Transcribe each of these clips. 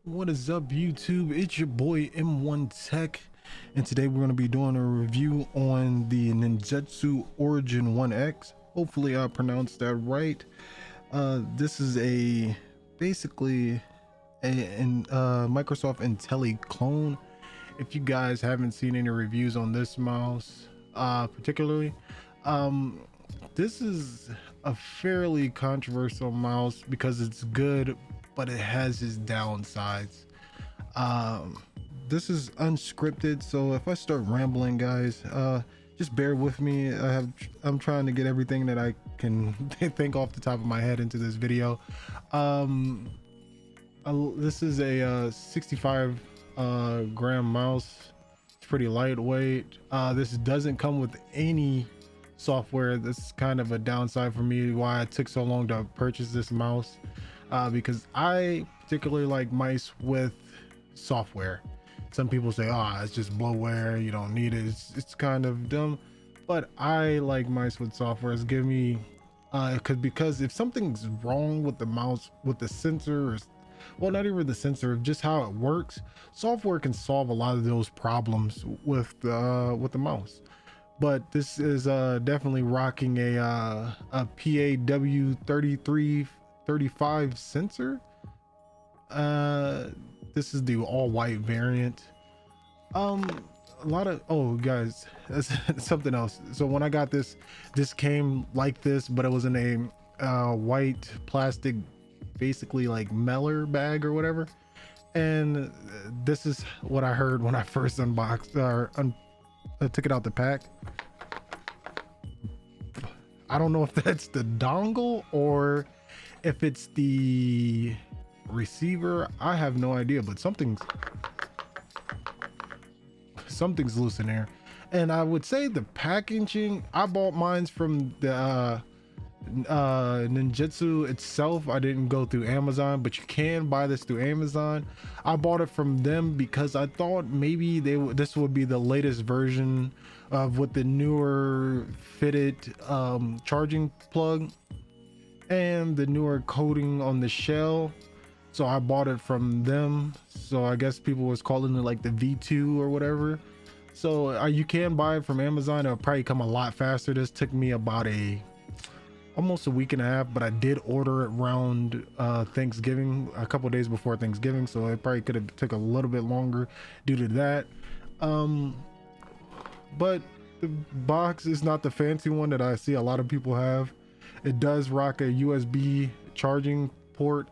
What is up, YouTube? It's your boy M1 Tech, and today we're going to be doing a review on the Ninjutso Origin 1X. Hopefully I pronounced that right. This is basically a Microsoft Intelli clone. If you guys haven't seen any reviews on this mouse particularly, this is a fairly controversial mouse because it's good, but it has its downsides. um this is unscripted, so if I start rambling, guys, just bear with me. I'm trying to get everything that I can think off the top of my head into this video. um this is a 65 gram mouse. It's pretty lightweight. This doesn't come with any software. That's kind of a downside for me, why it took so long to purchase this mouse, because I particularly like mice with software. Some people say, oh, it's just bloatware, you don't need it, it's kind of dumb, but I like mice with software. It's give me because if something's wrong with the mouse, with the sensor, or well, not even the sensor, just how it works, software can solve a lot of those problems with the mouse. But this is definitely rocking a PAW 3335 sensor. This is the all white variant. A lot of, oh guys, that's something else. So when I got this came like this, but it was in a white plastic, basically like mailer bag or whatever. And this is what I heard when I first unboxed or took it out the pack. I don't know if that's the dongle or if it's the receiver. I have no idea, but something's loose in there. And I would say the packaging, I bought mine from the Ninjutso itself. I didn't go through Amazon, but you can buy this through Amazon. I bought it from them because I thought maybe this would be the latest version of with the newer fitted charging plug and the newer coating on the shell. So I bought it from them. So I guess people was calling it like the V2 or whatever. So you can buy it from Amazon. It'll probably come a lot faster. This took me about almost a week and a half, but I did order it around Thanksgiving, a couple days before Thanksgiving, so it probably could have took a little bit longer due to that. But the box is not the fancy one that I see a lot of people have. It does rock a USB charging port.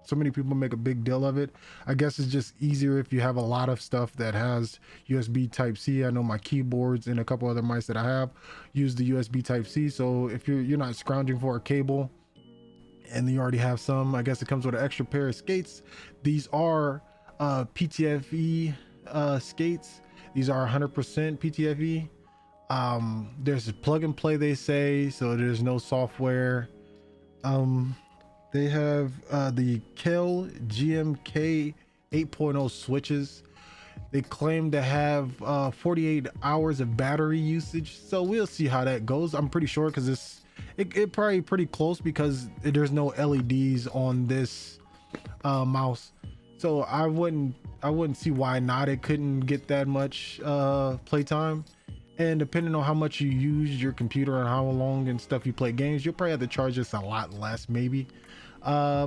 So many people make a big deal of it. I guess it's just easier if you have a lot of stuff that has USB type C. I know my keyboards and a couple other mice that I have use the USB type C. So if you're not scrounging for a cable and you already have some, I guess it comes with an extra pair of skates. These are PTFE skates. These are 100% PTFE. There's a plug and play, they say, so there's no software. They have the Kel GMK 8.0 switches. They claim to have 48 hours of battery usage, so we'll see how that goes. I'm pretty sure because it probably pretty close because there's no LEDs on this mouse, so I wouldn't see why not. It couldn't get that much playtime. And depending on how much you use your computer and how long and stuff you play games, you'll probably have to charge this a lot less, maybe. I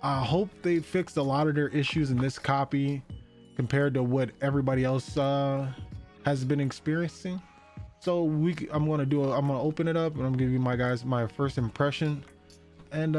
hope they fixed a lot of their issues in this copy compared to what everybody else has been experiencing. So I'm gonna open it up and I'm gonna give you my first impression. And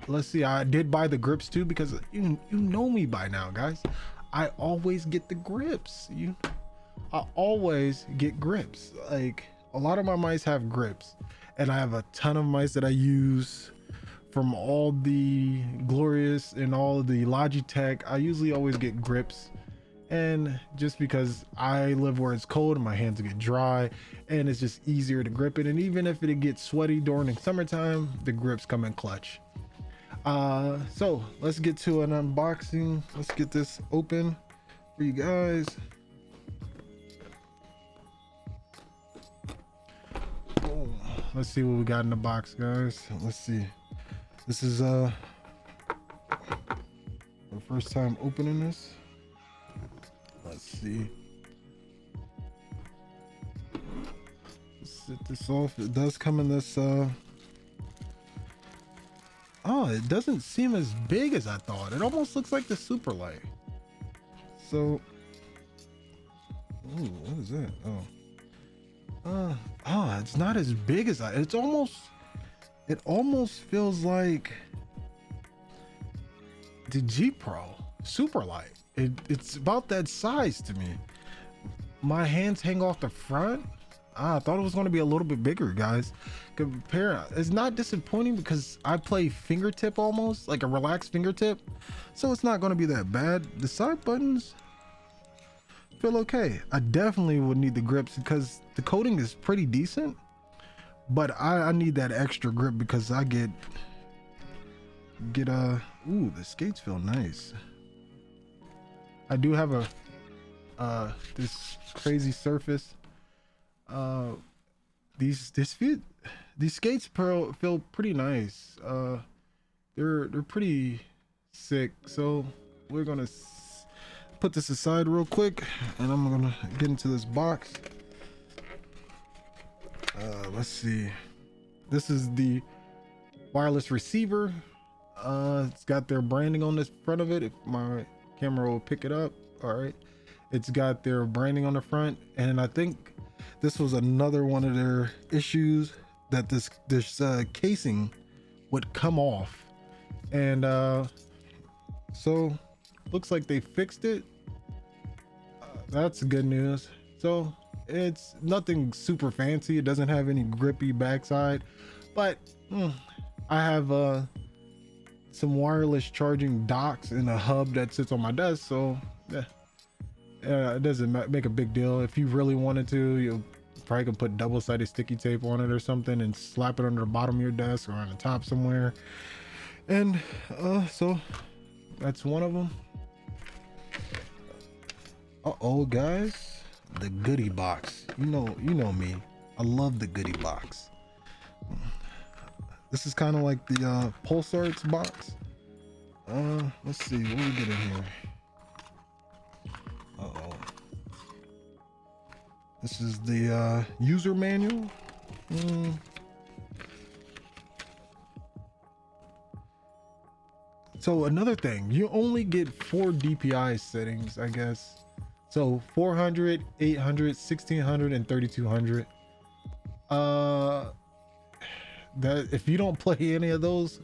let's see. I did buy the grips too, because you know me by now, guys. I always get the grips. I always get grips. Like, a lot of my mice have grips, and I have a ton of mice that I use from all the Glorious and all the Logitech. I usually always get grips, and just because I live where it's cold and my hands get dry, and it's just easier to grip it. And even if it gets sweaty during the summertime, the grips come in clutch. So let's get to an unboxing. Let's get this open for you guys. Let's see what we got in the box, guys. Let's see. This is My first time opening this. Let's see. Set this off. It does come in this oh, it doesn't seem as big as I thought. It almost looks like the super light. So, ooh, what is that? Oh, it's not as big as it almost feels like the G Pro super light. It's about that size to me. My hands hang off the front. I thought it was going to be a little bit bigger, guys. It's not disappointing because I play fingertip, almost like a relaxed fingertip, so it's not going to be that bad. The side buttons feel okay. I definitely would need the grips because the coating is pretty decent, but I need that extra grip because I get ooh, the skates feel nice. I do have a this crazy surface. These skates feel pretty nice. They're pretty sick. So we're gonna put this aside real quick, and I'm gonna get into this box. Let's see. This is the wireless receiver. It's got their branding on the front of it. If my camera will pick it up. All right. It's got their branding on the front, and I think this was another one of their issues, that this casing would come off, and so looks like they fixed it. That's good news. So it's nothing super fancy. It doesn't have any grippy backside, but I have some wireless charging docks and a hub that sits on my desk, so it doesn't make a big deal. If you really wanted to, you probably could put double-sided sticky tape on it or something and slap it under the bottom of your desk or on the top somewhere. And so that's one of them. Uh-oh, guys, the goodie box. You know me, I love the goodie box. This is kind of like the Pulsar Arts box. Let's see what we get in here. Uh-oh. This is the user manual. So another thing, you only get 4 DPI settings, I guess. So 400, 800, 1600, and 3200. That if you don't play any of those,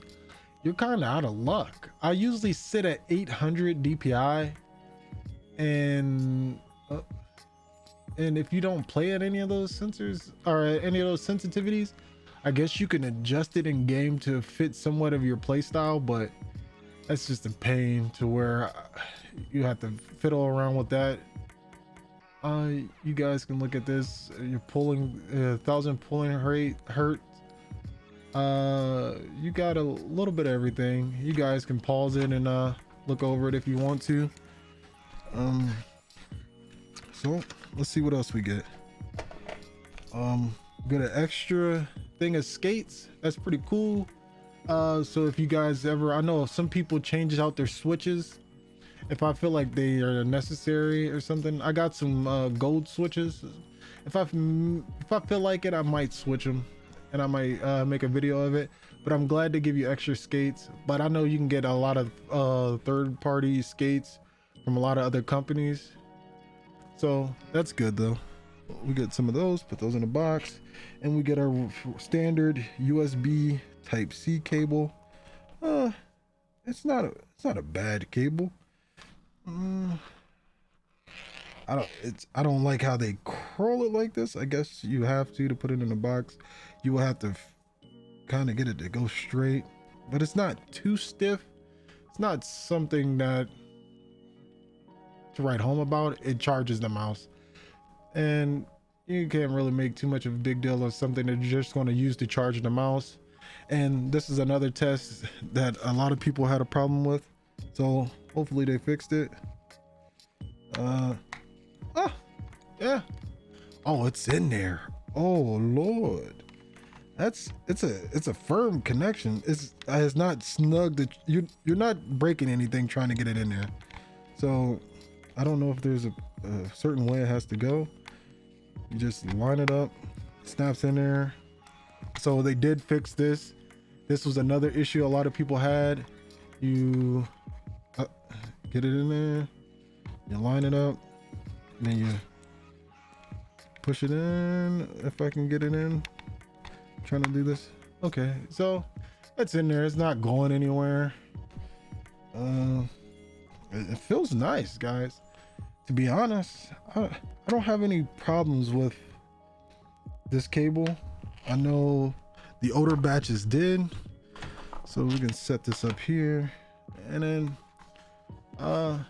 you're kind of out of luck. I usually sit at 800 DPI, and if you don't play at any of those sensors or any of those sensitivities, I guess you can adjust it in game to fit somewhat of your play style, but that's just a pain to where you have to fiddle around with that. You guys can look at this. You're pulling 1000 pulling rate hertz. You got a little bit of everything. You guys can pause it and look over it if you want to. So let's see what else we get. Got an extra thing of skates. That's pretty cool. So if you guys ever, I know some people change out their switches if I feel like they are necessary or something. I got some gold switches. If I feel like it, I might switch them, and I might make a video of it. But I'm glad to give you extra skates. But I know you can get a lot of third-party skates from a lot of other companies, so that's good though. We get some of those, put those in a box, and we get our standard USB Type-C cable. It's not a bad cable. I don't like how they curl it like this. I guess you have to put it in a box. You will have to kind of get it to go straight, but it's not too stiff. It's not something that to write home about. It charges the mouse, and you can't really make too much of a big deal of something that you're just going to use to charge the mouse. And this is another test that a lot of people had a problem with, so hopefully they fixed it. Yeah. Oh, it's in there. Oh Lord, it's a firm connection. It's not snug that you're not breaking anything trying to get it in there. So I don't know if there's a certain way it has to go. You just line it up, snaps in there. So they did fix this. This was another issue a lot of people had. You get it in there, you line it up, and then you push it in. If I can get it in, I'm trying to do this. Okay, so it's in there. It's not going anywhere. It feels nice, guys. To be honest, I don't have any problems with this cable. I know the older batches did. So we can set this up here, and then I'm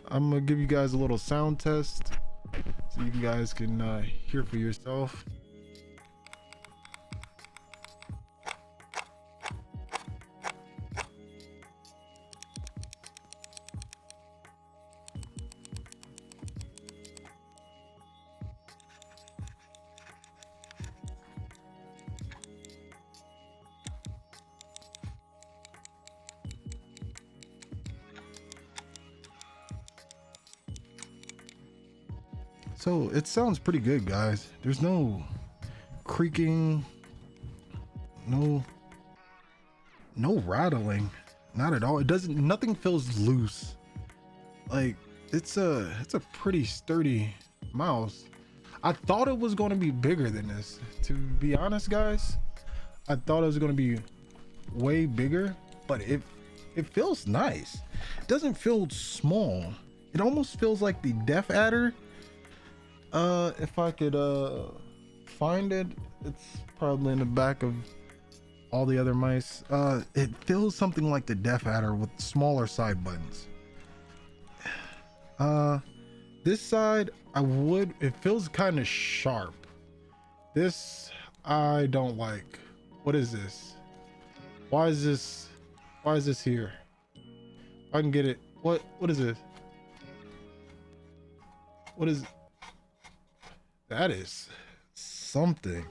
gonna give you guys a little sound test so you guys can hear for yourself. So it sounds pretty good, guys. There's no creaking, no rattling, not at all. It doesn't, nothing feels loose. Like it's a pretty sturdy mouse. I thought it was going to be bigger than this, to be honest, guys. I thought it was going to be way bigger, but it feels nice. It doesn't feel small. It almost feels like the Def Adder. If I could find it, it's probably in the back of all the other mice. It feels something like the Def Adder with smaller side buttons. This side, it feels kind of sharp. This I don't like. What is this? Why is this here? I can get it. What is this? What is that? Is something.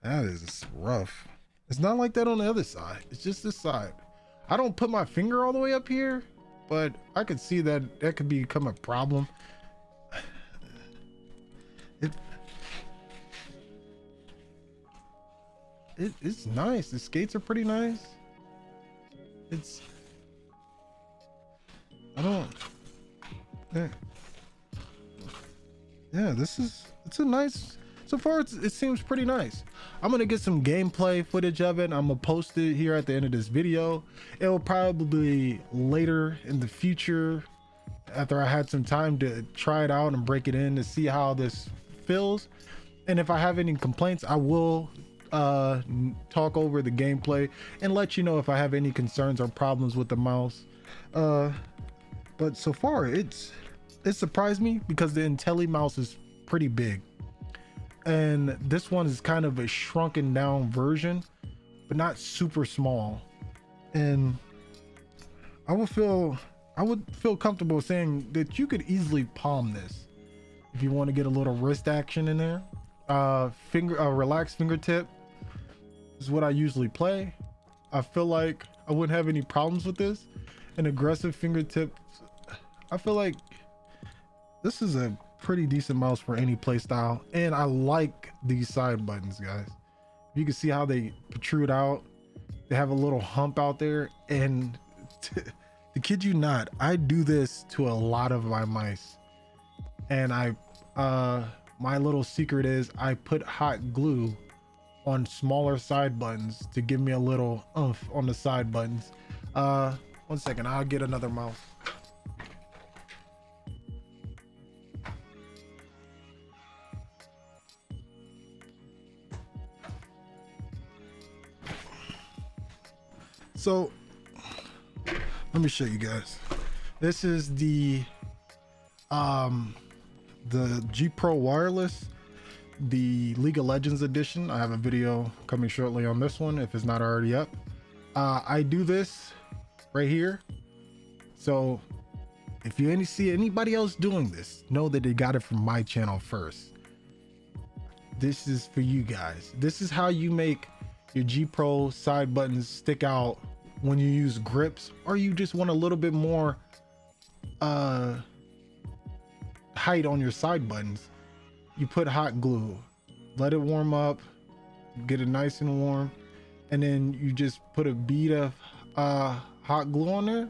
That is rough. It's not like that on the other side. It's just this side. I don't put my finger all the way up here, but I could see that could become a problem. It's nice. The skates are pretty nice. Yeah, it's a nice, so far it seems pretty nice. I'm gonna get some gameplay footage of it. I'm gonna post it here at the end of this video. It will probably be later in the future after I had some time to try it out and break it in to see how this feels. And if I have any complaints, I will talk over the gameplay and let you know if I have any concerns or problems with the mouse. But so far it surprised me because the Intelli mouse is pretty big, and this one is kind of a shrunken down version, but not super small. And I would feel comfortable saying that you could easily palm this if you want to get a little wrist action in there. Relaxed fingertip is what I usually play. I feel like I wouldn't have any problems with this. An aggressive fingertip, I feel like this is a pretty decent mouse for any play style. And I like these side buttons, guys. You can see how they protrude out. They have a little hump out there, and to kid you not, I do this to a lot of my mice. And my little secret is I put hot glue on smaller side buttons to give me a little oomph on the side buttons. 1 second, I'll get another mouse. So let me show you guys. This is the G Pro Wireless, the League of Legends edition. I have a video coming shortly on this one if it's not already up. I do this right here. So if you see anybody else doing this, know that they got it from my channel first. this is for you guys. This is how you make your G Pro side buttons stick out when you use grips, or you just want a little bit more height on your side buttons. You put hot glue, let it warm up, get it nice and warm, and then you just put a bead of hot glue on there,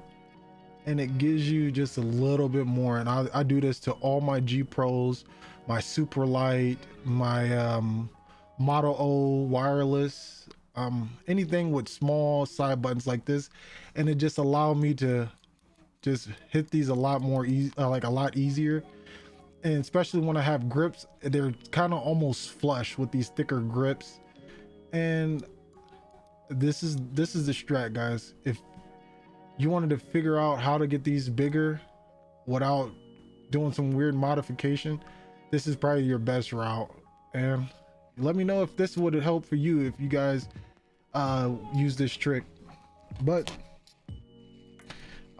and it gives you just a little bit more. And I do this to all my G Pros, my super light, my Model O wireless, anything with small side buttons like this, and it just allowed me to just hit these a lot more like a lot easier. And especially when I have grips, they're kind of almost flush with these thicker grips. And this is the strat, guys. If you wanted to figure out how to get these bigger without doing some weird modification, this is probably your best route. And let me know if this would help for you, if you guys use this trick. But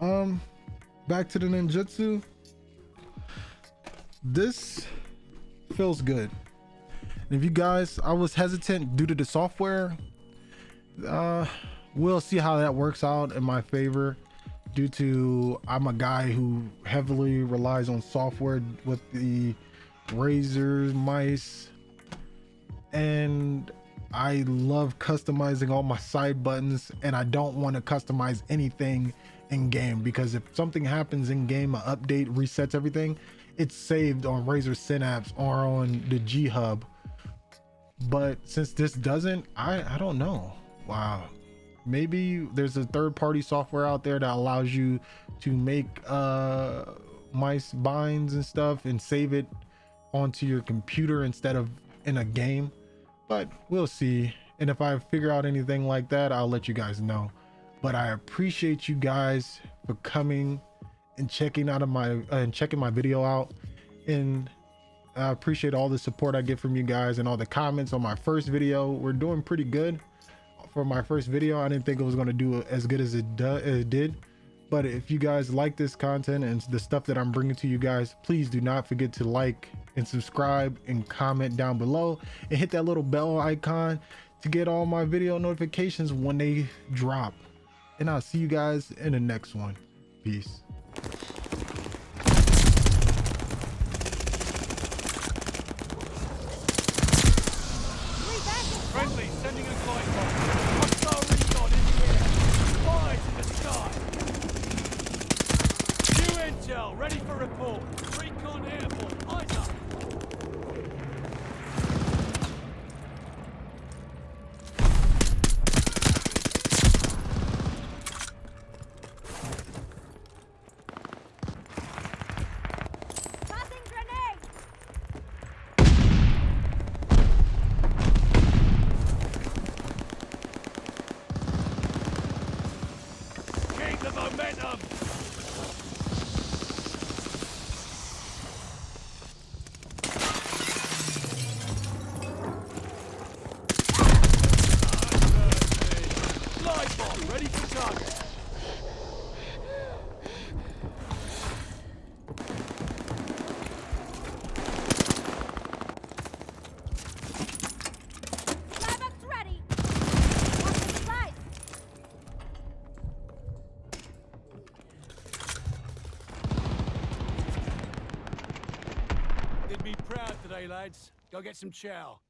back to the ninjutsu. This feels good. And if you guys, I was hesitant due to the software. We'll see how that works out in my favor, due to I'm a guy who heavily relies on software with the razors, mice, and I love customizing all my side buttons, and I don't want to customize anything in game, because if something happens in game, an update resets everything, it's saved on Razer Synapse or on the G Hub. But since this doesn't, I don't know. Wow, maybe there's a third-party software out there that allows you to make mice binds and stuff and save it onto your computer instead of in a game. But we'll see, and if I figure out anything like that, I'll let you guys know. But I appreciate you guys for coming and checking my video out, and I appreciate all the support I get from you guys and all the comments on my first video. We're doing pretty good for my first video. I didn't think it was going to do as good as it did. But if you guys like this content and the stuff that I'm bringing to you guys, please do not forget to like and subscribe and comment down below, and hit that little bell icon to get all my video notifications when they drop. And I'll see you guys in the next one. Peace. Friendly, sending a glide bomb. Hostile recon in the air. Fires in the sky. New intel, ready for report. Recon airborne, eyes up. Tossing grenade! Keep the momentum. Glide bomb, ready for target. Skybox ready! Watching sight! They'd be proud today, lads. Go get some chow.